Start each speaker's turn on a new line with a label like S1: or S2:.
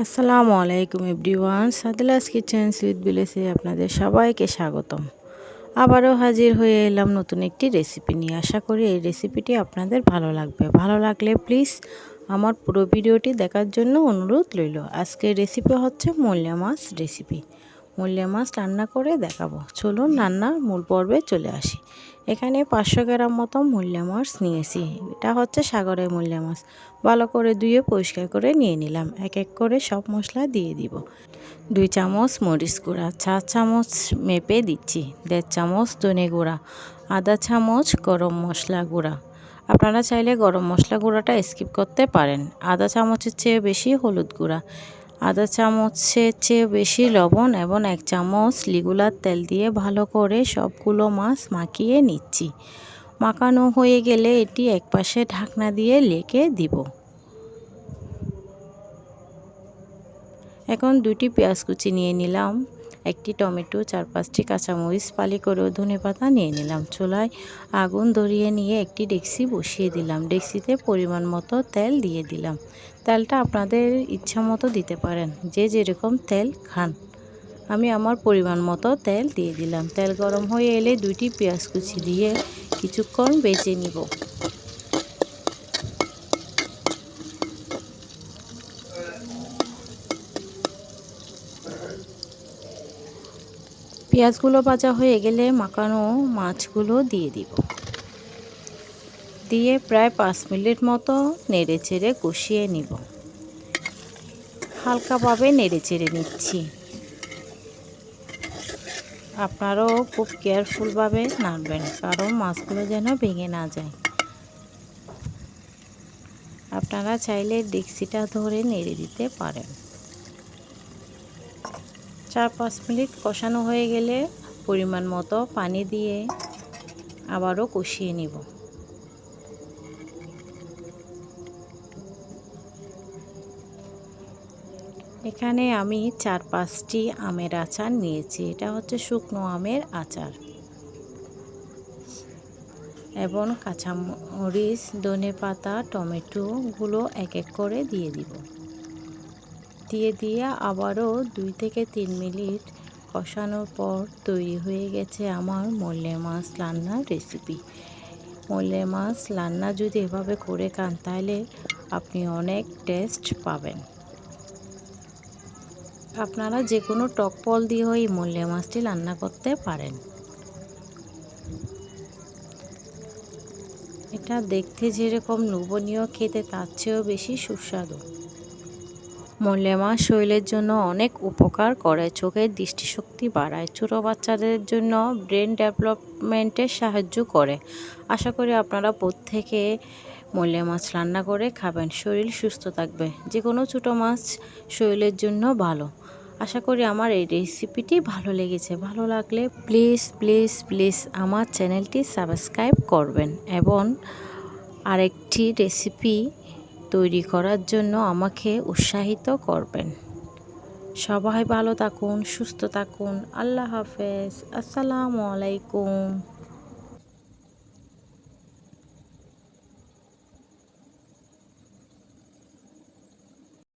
S1: আসসালামু আলাইকুম everyone, সাদিলাস kitchen sweet ভিলেজে আপনাদের সবাইকে স্বাগতম। আবারও হাজির হয়ে এলাম নতুন একটি রেসিপি নিয়ে। আশা করি এই রেসিপিটি আপনাদের ভালো লাগবে। ভালো লাগলে প্লিজ আমার পুরো ভিডিওটি দেখার জন্য অনুরোধ রইল। আজকের রেসিপি হচ্ছে মোলা মাছ রেসিপি। মোলা মাছ রান্না করে দেখাবো। চলুন রান্নার মূল পর্বে চলে আসি। এখানে 500 গ্রাম মতো মোলা মাছ নিয়েছি। এটা হচ্ছে সাগরের মোলা মাছ। ভালো করে ধুয়ে পরিষ্কার করে নিয়ে নিলাম। এক এক করে সব মশলা দিয়ে দিব। 2 চামচ মরিচ গুঁড়া, 4 চামচ মেপে দিচ্ছি, 1.5 চামচ ধনে গুঁড়া, আধা চামচ গরম মশলা গুঁড়া। আপনারা চাইলে গরম মশলা গুঁড়াটা স্কিপ করতে পারেন। আধা চামচের চেয়ে বেশি হলুদ গুঁড়া, আধা চামচের চেয়ে বেশি লবণ এবং 1 চামচ রেগুলার তেল দিয়ে ভালো করে সবগুলো মাছ মাখিয়ে নিচ্ছি। মাখানো হয়ে গেলে এটি একপাশে ঢাকনা দিয়ে রেখে দিব। এখন 2টি পেঁয়াজ কুচি নিয়ে নিলাম, 1টি টমেটো, 4-5টি কাঁচামরিচ, ফালি করে ধনেপাতা নিয়ে নিলাম। চুলায় আগুন ধরিয়ে নিয়ে একটি ডেকচি বসিয়ে দিলাম। ডেকচিতে পরিমাণ মতো তেল দিয়ে দিলাম। তেলটা আপনাদের ইচ্ছা মতো দিতে পারেন, যে যেরকম তেল খান। আমি আমার পরিমাণ মতো তেল দিয়ে দিলাম। তেল গরম হয়ে এলে 2টি পেঁয়াজ কুচি দিয়ে কিছুক্ষণ ভেজে নিব। পেঁয়াজগুলো ভাজা হয়ে গেলে মাখানো মাছগুলো দিয়ে দিব। দিয়ে প্রায় 5 মিনিট মতো নেড়ে চেড়ে কষিয়ে নিব। হালকাভাবে নেড়ে চেড়ে নিচ্ছি। আপনারাও খুব কেয়ারফুলভাবে নাড়বেন, কারণ মাছগুলো যেন ভেঙে না যায়। আপনারা চাইলে ডেকচিটা ধরে নেড়ে দিতে পারেন। 4-5 মিনিট কষানো হয়ে গেলে পরিমাণ মতো পানি দিয়ে আবারও কষিয়ে নিব। এখানে আমি 4-5টি আমের আচার নিয়েছি। এটা হচ্ছে শুকনো আমের আচার। এবং কাঁচামরিচ, ধনেপাতা, টমেটোগুলো এক এক করে দিয়ে দিব। দিয়ে আবারও 2 থেকে 3 মিনিট কষানোর পর তৈরি হয়ে গেছে আমার মোলা মাছ রান্নার রেসিপি। মোলা মাছ রান্না যদি এভাবে করে খান তাহলে আপনি অনেক টেস্ট পাবেন। আপনারা যে কোনো টক ফল দিয়েও এই মোলা মাছটি রান্না করতে পারেন। এটা দেখতে যেরকম লোভনীয়, খেতে তার চেয়েও বেশি সুস্বাদু। মোলা মাছ শরীরের জন্য অনেক উপকার করে, চোখের দৃষ্টিশক্তি বাড়ায়, ছোটো বাচ্চাদের জন্য ব্রেন ডেভেলপমেন্টে সাহায্য করে। আশা করি আপনারা প্রত্যেকে মোলা মাছ রান্না করে খাবেন, শরীর সুস্থ থাকবে। যে কোনো ছোটো মাছ শরীরের জন্য ভালো। আশা করি আমার এই রেসিপিটি ভালো লেগেছে। ভালো লাগলে প্লিজ প্লিজ প্লিজ আমার চ্যানেলটি সাবস্ক্রাইব করবেন এবং আরেকটি রেসিপি তৈরি করার জন্য আমাকে উৎসাহিত করবেন। সবাই ভালো থাকুন, সুস্থ থাকুন। আল্লাহ হাফেজ। আসসালামু আলাইকুম।